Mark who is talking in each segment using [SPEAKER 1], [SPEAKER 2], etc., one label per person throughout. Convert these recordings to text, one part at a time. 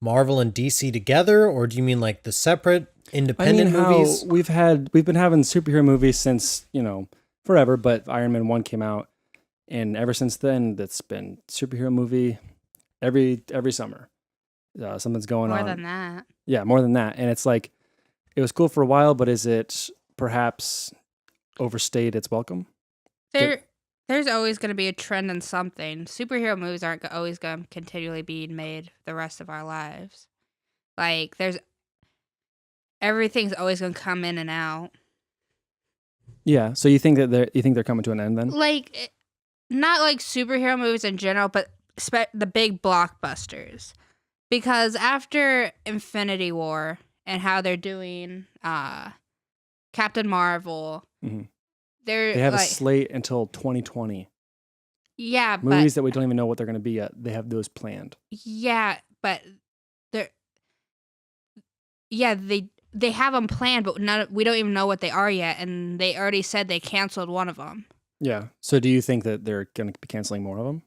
[SPEAKER 1] Marvel and DC together, or do you mean like the separate
[SPEAKER 2] I mean,
[SPEAKER 1] independent
[SPEAKER 2] how
[SPEAKER 1] movies?
[SPEAKER 2] we've been having superhero movies since, forever, but Iron Man 1 came out, and ever since then it's been superhero movie every summer. Something's going
[SPEAKER 3] More
[SPEAKER 2] on.
[SPEAKER 3] than that.
[SPEAKER 2] Yeah, more than that. And it's like it was cool for a while, but is it perhaps overstayed its welcome?
[SPEAKER 3] There, there's always going to be a trend in something. Superhero movies aren't always going to continually be made the rest of our lives. Like, everything's always going to come in and out.
[SPEAKER 2] Yeah. So you think they're coming to an end then?
[SPEAKER 3] Not like superhero movies in general, but the big blockbusters. Because after Infinity War and how they're doing Captain Marvel,
[SPEAKER 2] hmm
[SPEAKER 3] they're
[SPEAKER 2] They have a
[SPEAKER 3] like,
[SPEAKER 2] slate until 2020.
[SPEAKER 3] yeah, but
[SPEAKER 2] Movies that we don't even know what they're going to be yet. They have those planned.
[SPEAKER 3] yeah, but they're yeah they have them planned, but we don't even know what they are yet, and they already said they canceled one of them.
[SPEAKER 2] Yeah. So do you think that they're going to be canceling more of them?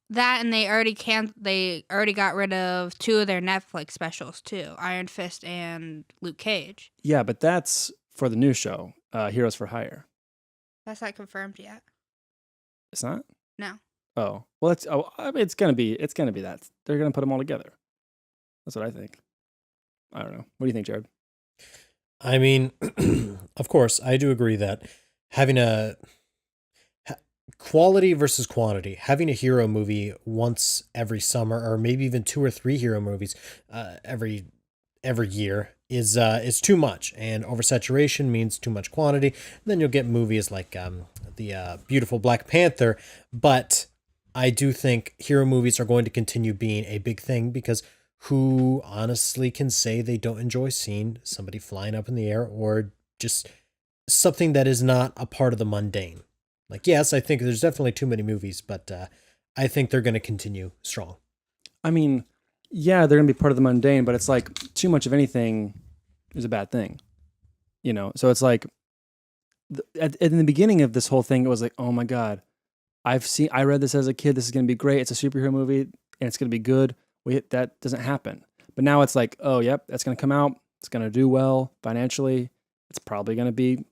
[SPEAKER 3] That and they already got rid of two of their Netflix specials too, Iron Fist and Luke Cage.
[SPEAKER 2] Yeah, but that's for the new show, Heroes for Hire.
[SPEAKER 3] That's not confirmed yet.
[SPEAKER 2] It's not?
[SPEAKER 3] No.
[SPEAKER 2] Oh, well, I mean, it's gonna be that they're gonna put them all together. That's what I think. I don't know. What do you think, Jared?
[SPEAKER 1] I mean, of course, I do agree that having quality versus quantity, having a hero movie once every summer, or maybe even two or three hero movies every year is too much, and oversaturation means too much quantity. Then you'll get movies like the beautiful Black Panther, but I do think hero movies are going to continue being a big thing because who honestly can say they don't enjoy seeing somebody flying up in the air or just something that is not a part of the mundane? Like, yes, I think there's definitely too many movies, but I think they're going to continue strong.
[SPEAKER 2] I mean, yeah, they're gonna be part of the mundane, but it's like too much of anything is a bad thing, So it's like in the beginning of this whole thing, it was like, oh my god, I read this as a kid. This is gonna be great. It's a superhero movie, and it's gonna be good. That doesn't happen. But now it's like, oh, yep, that's gonna come out. It's gonna do well financially. It's probably gonna be,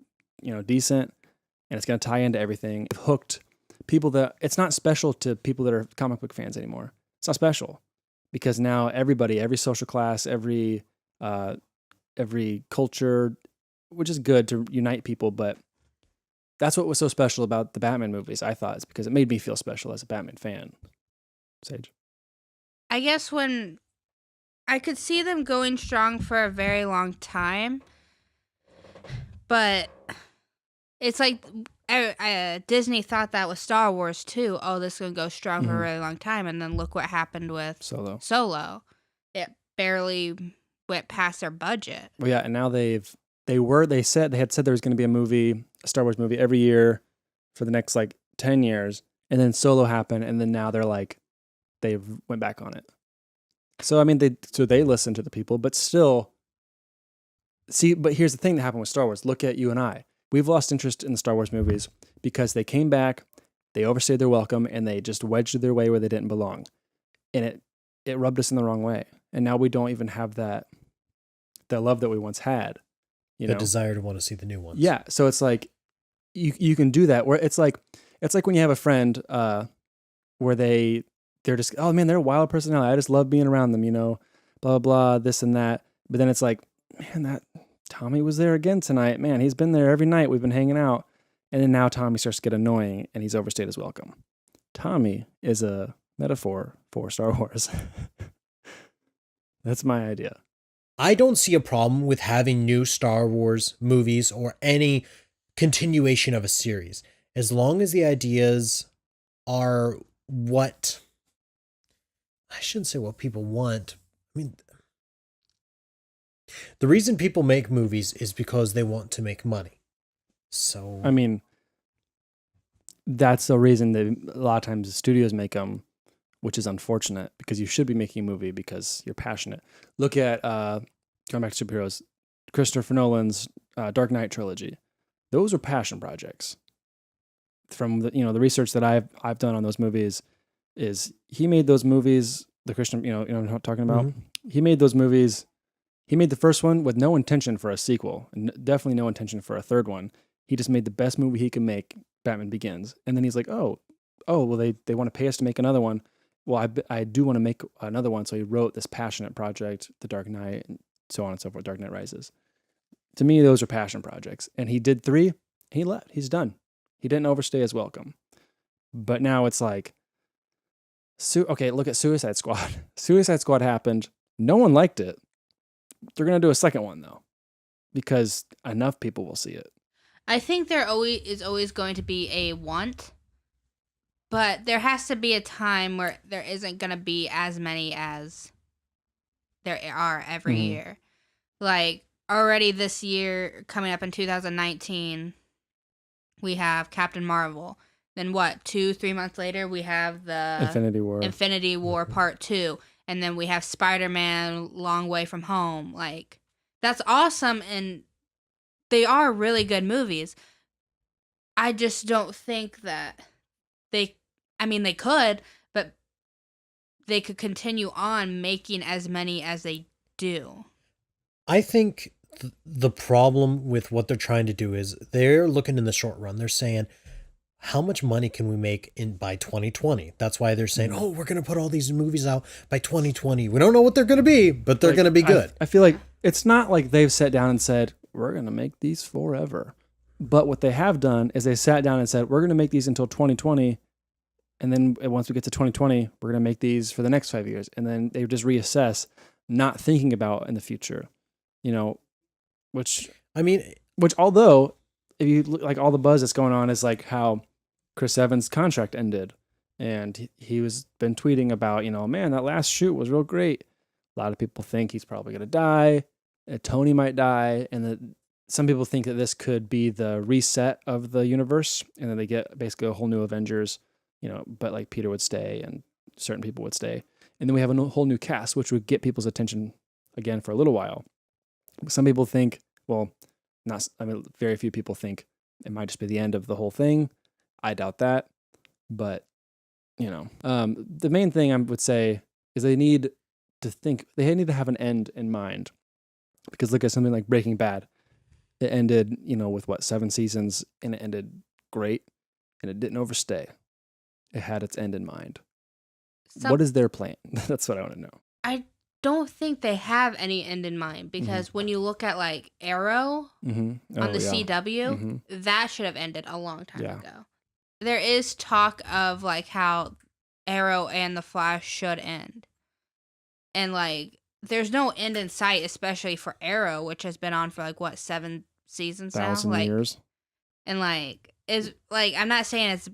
[SPEAKER 2] decent, and it's gonna tie into everything. It hooked people that it's not special to people that are comic book fans anymore. It's not special because now everybody, every social class, every culture, which is good to unite people, but that's what was so special about the Batman movies, I thought, is because it made me feel special as a Batman fan. Sage.
[SPEAKER 3] I guess when I could see them going strong for a very long time, but it's like Disney thought that with Star Wars too. Oh, this is gonna go strong for a really long time, and then look what happened with Solo. It barely went past their budget.
[SPEAKER 2] Well, yeah, and now they had said there was going to be a Star Wars movie every year for the next like 10 years, and then Solo happened, and then now they went back on it. So I mean, they listened to the people, but still. See, but here's the thing that happened with Star Wars. Look at you and I. We've lost interest in the Star Wars movies because they came back, they overstayed their welcome, and they just wedged their way where they didn't belong. And it rubbed us in the wrong way. And now we don't even have that love that we once had.
[SPEAKER 1] The desire to want to see the new ones.
[SPEAKER 2] Yeah. So it's like you can do that where it's like when you have a friend where they're just, oh man, they're a wild personality. I just love being around them, blah, blah, blah, this and that. But then it's like, man, that Tommy was there again tonight. Man, he's been there every night. We've been hanging out. And then now Tommy starts to get annoying and he's overstayed his welcome. Tommy is a metaphor for Star Wars. That's my idea.
[SPEAKER 1] I don't see a problem with having new Star Wars movies or any continuation of a series, as long as the ideas are what, I shouldn't say what people want. I mean, the reason people make movies is because they want to make money. So,
[SPEAKER 2] I mean, that's the reason that a lot of times the studios make them, which is unfortunate because you should be making a movie because you're passionate. Look at, going back to superheroes, Christopher Nolan's Dark Knight trilogy. Those are passion projects. From the research that I've done on those movies is he made those movies the Christian, what I'm talking about. He made those movies. He made the first one with no intention for a sequel, and definitely no intention for a third one. He just made the best movie he could make, Batman Begins. And then he's like, oh, well, they want to pay us to make another one. Well, I do want to make another one. So he wrote this passionate project, The Dark Knight, and so on and so forth, Dark Knight Rises. To me, those are passion projects. And he did 3, and he left. He's done. He didn't overstay his welcome. But now it's like, okay, look at Suicide Squad. Suicide Squad happened. No one liked it. They're going to do a second one, though, because enough people will see it.
[SPEAKER 3] I think there is always going to be a want, but there has to be a time where there isn't going to be as many as there are every year. Like, already this year, coming up in 2019, we have Captain Marvel. Then 2-3 months later, we have the Infinity War Part 2. And then we have Spider-Man Long Way From Home. Like, that's awesome, and they are really good movies. I just don't think that they could, but they could continue on making as many as they do.
[SPEAKER 1] I think the problem with what they're trying to do is they're looking in the short run. They're saying, how much money can we make by 2020? That's why they're saying, we're going to put all these movies out by 2020. We don't know what they're going to be, but they're going to be good.
[SPEAKER 2] I feel like it's not like they've sat down and said, we're going to make these forever. But what they have done is they sat down and said, we're going to make these until 2020. And then once we get to 2020, we're going to make these for the next 5 years. And then they just reassess, not thinking about in the future, which although if you look, like, all the buzz that's going on is like how Chris Evans' contract ended, and he was been tweeting about, man, that last shoot was real great. A lot of people think he's probably going to die. Tony might die, and that some people think that this could be the reset of the universe, and then they get basically a whole new Avengers, but like Peter would stay and certain people would stay, and then we have a whole new cast, which would get people's attention again for a little while. Some people think, very few people think it might just be the end of the whole thing. I doubt that, but the main thing I would say is they need to have an end in mind, because look at something like Breaking Bad. It ended, with 7 seasons, and it ended great, and it didn't overstay. It had its end in mind. What is their plan? That's what I want to know.
[SPEAKER 3] I don't think they have any end in mind, because when you look at like Arrow on the CW, that should have ended a long time ago. There is talk of like how Arrow and The Flash should end. And like, there's no end in sight, especially for Arrow, which has been on for 7 seasons now.
[SPEAKER 2] 1,000 years.
[SPEAKER 3] And I'm not saying it's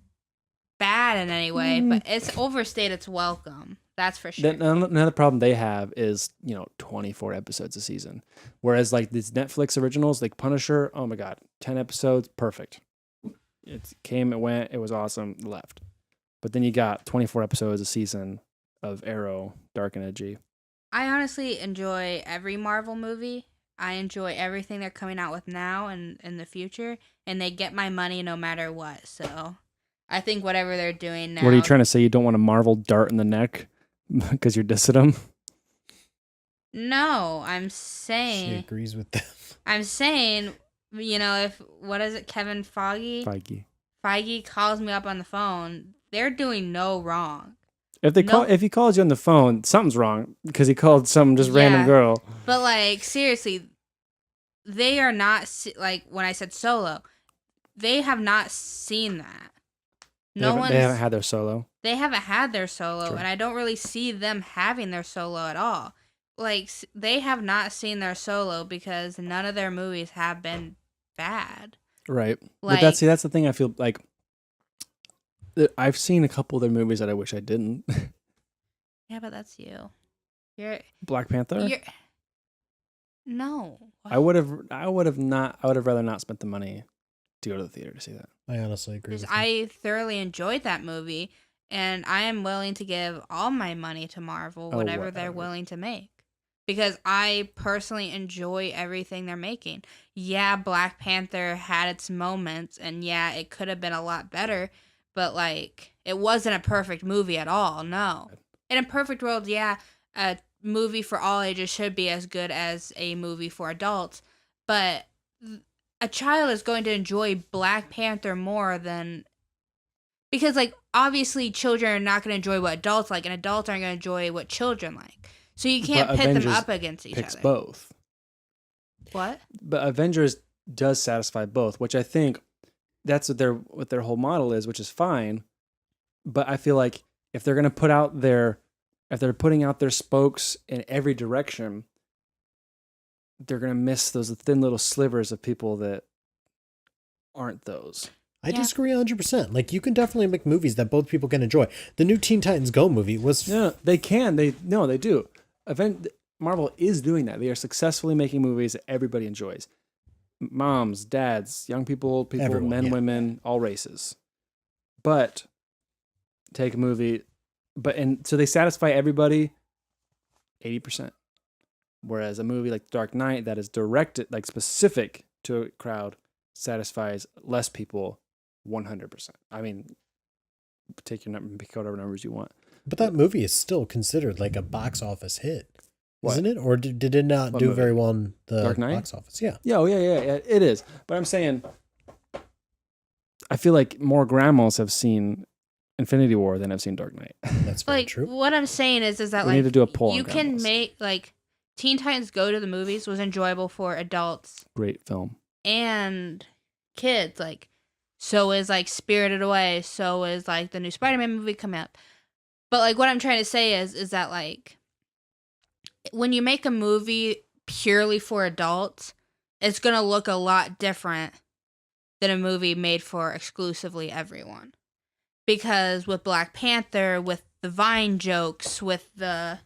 [SPEAKER 3] bad in any way, but it's overstayed its welcome. That's for sure.
[SPEAKER 2] Another problem they have is, 24 episodes a season. Whereas like these Netflix originals, like Punisher, oh my God, 10 episodes, perfect. It came, it went, it was awesome, left. But then you got 24 episodes a season of Arrow, dark and edgy.
[SPEAKER 3] I honestly enjoy every Marvel movie. I enjoy everything they're coming out with now and in the future. And they get my money no matter what. So I think whatever they're doing now.
[SPEAKER 2] What are you trying to say? You don't want a Marvel dart in the neck because you're dissing them?
[SPEAKER 3] No, I'm saying.
[SPEAKER 1] She agrees with them.
[SPEAKER 3] I'm saying, if, what is it, Kevin Feige calls me up on the phone, they're doing no wrong.
[SPEAKER 2] If he calls you on the phone, something's wrong, because he called some just random girl.
[SPEAKER 3] But seriously, they are not when I said Solo, they have not seen that. They
[SPEAKER 2] haven't had their Solo.
[SPEAKER 3] They haven't had their Solo,
[SPEAKER 2] True.
[SPEAKER 3] and I don't really see them having their Solo at all. They have not seen their Solo because none of their movies have been bad.
[SPEAKER 2] Right. But that's the thing I feel like. I've seen a couple of their movies that I wish I didn't.
[SPEAKER 3] Yeah, but that's you. You're
[SPEAKER 2] Black Panther?
[SPEAKER 3] No.
[SPEAKER 2] I would have rather not spent the money to go to the theater to see that.
[SPEAKER 1] I honestly agree with you.
[SPEAKER 3] I thoroughly enjoyed that movie, and I am willing to give all my money to Marvel, whatever they're willing to make. Because I personally enjoy everything they're making. Yeah, Black Panther had its moments, and yeah, it could have been a lot better, but it wasn't a perfect movie at all, no. in a perfect world, yeah, a movie for all ages should be as good as a movie for adults, but a child is going to enjoy Black Panther more than, because like obviously children are not going to enjoy what adults like, and adults aren't going to enjoy what children like. So you can't
[SPEAKER 2] But
[SPEAKER 3] pit them
[SPEAKER 2] Avengers
[SPEAKER 3] up against each
[SPEAKER 2] picks
[SPEAKER 3] other.
[SPEAKER 2] both.
[SPEAKER 3] What?
[SPEAKER 2] But Avengers does satisfy both, which I think that's what their whole model is, which is fine. But I feel like if they're putting out their spokes in every direction, they're gonna miss those thin little slivers of people that aren't those.
[SPEAKER 1] I disagree 100%. Like, you can definitely make movies that both people can enjoy. The new Teen Titans Go movie was...
[SPEAKER 2] No, they can. They do. Marvel is doing that. They are successfully making movies that everybody enjoys. Moms, dads, young people, old people,
[SPEAKER 1] Everyone,
[SPEAKER 2] men,
[SPEAKER 1] yeah.
[SPEAKER 2] women, all races. But take a movie, so they satisfy everybody 80%. Whereas a movie like Dark Knight that is directed, like specific to a crowd, satisfies less people 100%. I mean, pick whatever numbers you want.
[SPEAKER 1] But that movie is still considered like a box office hit,
[SPEAKER 2] What?
[SPEAKER 1] isn't it? Or did it not
[SPEAKER 2] What
[SPEAKER 1] do
[SPEAKER 2] movie?
[SPEAKER 1] very well in the
[SPEAKER 2] Dark Knight?
[SPEAKER 1] box office? Yeah.
[SPEAKER 2] Yeah, it is. But I'm saying, I feel like more grandmas have seen Infinity War than have seen Dark Knight.
[SPEAKER 1] That's very
[SPEAKER 3] Like
[SPEAKER 1] true.
[SPEAKER 3] what I'm saying is that
[SPEAKER 2] We
[SPEAKER 3] like
[SPEAKER 2] need to do a poll on
[SPEAKER 3] you can
[SPEAKER 2] grandmas.
[SPEAKER 3] make like Teen Titans Go to the Movies was enjoyable for adults
[SPEAKER 2] Great film.
[SPEAKER 3] and kids. Like, so is like Spirited Away. So is like the new Spider-Man movie coming up. But like what I'm trying to say is that like when you make a movie purely for adults, it's gonna look a lot different than a movie made for exclusively everyone. Because with Black Panther, with the Vine jokes, with the,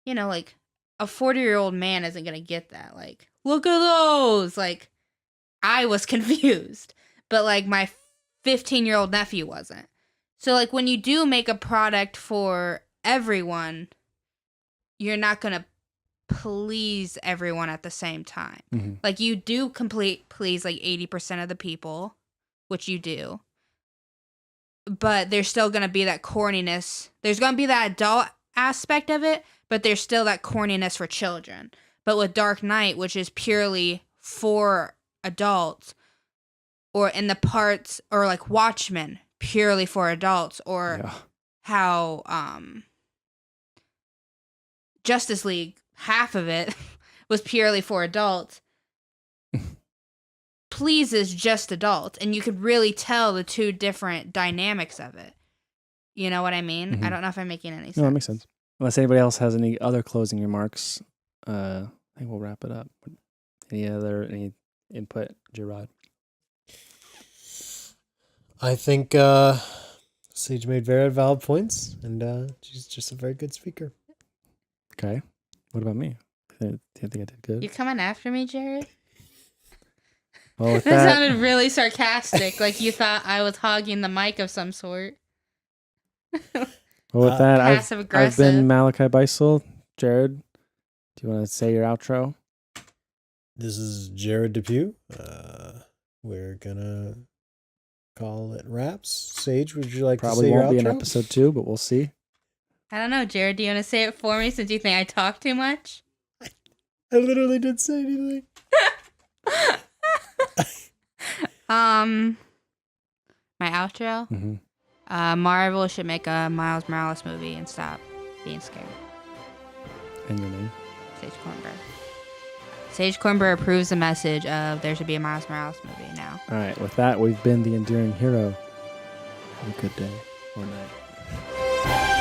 [SPEAKER 3] like a 40-year-old man isn't gonna get that. Like, look at those. Like, I was confused, but like my 15-year-old nephew wasn't. So like when you do make a product for everyone, you're not gonna please everyone at the same time.
[SPEAKER 2] Mm-hmm.
[SPEAKER 3] Like you do please like 80% of the people, which you do. But there's still gonna be that corniness. There's gonna be that adult aspect of it, but there's still that corniness for children. But with Dark Knight, which is purely for adults, or in the parts, or like Watchmen, purely for adults, or how Justice League, half of it was purely for adults, pleases just adults, and you could really tell the two different dynamics of it. You know what I mean?
[SPEAKER 2] Mm-hmm.
[SPEAKER 3] I don't know if I'm making any sense.
[SPEAKER 2] No, that makes sense. Unless anybody else has any other closing remarks, I think we'll wrap it up. Any input, Jarod?
[SPEAKER 1] I think Sage made very valid points, and she's just a very good speaker.
[SPEAKER 2] Okay. What about me? Do you think I did good?
[SPEAKER 3] You coming after me, Jared?
[SPEAKER 2] Well, with
[SPEAKER 3] That
[SPEAKER 2] that,
[SPEAKER 3] sounded really sarcastic, like you thought I was hogging the mic of some sort.
[SPEAKER 2] I've
[SPEAKER 3] Passive-aggressive.
[SPEAKER 2] been Malachi Beisel. Jared, do you want to say your outro?
[SPEAKER 1] This is Jarod DePew. We're gonna call it wraps. Sage, would you like
[SPEAKER 2] Probably
[SPEAKER 1] to say your
[SPEAKER 2] won't be
[SPEAKER 1] outro?
[SPEAKER 2] an episode 2, but we'll see.
[SPEAKER 3] I don't know, Jared. Do you want to say it for me since you think I talk too much?
[SPEAKER 1] I literally didn't say anything.
[SPEAKER 3] My outro?
[SPEAKER 2] Mm-hmm.
[SPEAKER 3] Marvel should make a Miles Morales movie and stop being scared.
[SPEAKER 2] And your name?
[SPEAKER 3] Sayge Kortenber. Sayge Kortenber approves the message of there should be a Miles Morales movie now.
[SPEAKER 2] All right. With that, we've been the Endearing Hero. Have a good day or night.